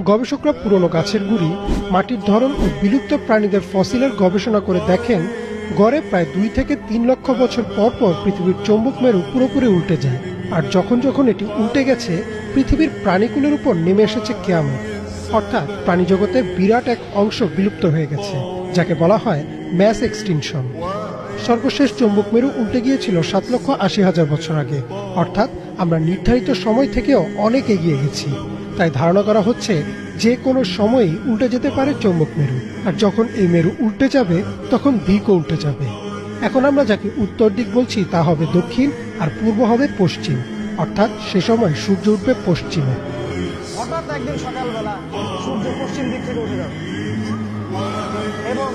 গবেষকরা পুরনো গাছের গুড়ি, মাটির ধরন ও বিলুপ্ত প্রাণীদের ফসিলের গবেষণা করে দেখেন গড়ে প্রায় 2 থেকে 3 লক্ষ বছর পর পর পৃথিবীর চৌম্বক মেরু পুরোপুরি উল্টে যায়। আর যখন যখন এটি উল্টে গেছে, পৃথিবীর প্রাণীকুলের উপর নেমে এসেছে কিয়ামত, অর্থাৎ প্রাণীজগতের বিরাট এক অংশ বিলুপ্ত হয়ে গেছে, যাকে বলা হয় ম্যাস এক্সটিনশন। সর্বশেষ চৌম্বক মেরু উল্টে গিয়েছিল 7,80,000 বছর আগে, অর্থাৎ আমরা নির্ধারিত সময় থেকেও অনেক এগিয়ে গেছি। তাই ধারণা করা হচ্ছে যে কোনো সময়ই উল্টে যেতে পারে চৌম্বক মেরু। আর যখন এই মেরু উল্টে যাবে, তখন দিকও উল্টে যাবে। এখন আমরা যাকে উত্তর দিক বলছি তা হবে দক্ষিণ, আর পূর্ব হবে পশ্চিম, অর্থাৎ সে সময় সূর্য উঠবে পশ্চিমে। হঠাৎ একদিন সকালবেলা সূর্য পশ্চিম দিক থেকে উঠে যাবে এবং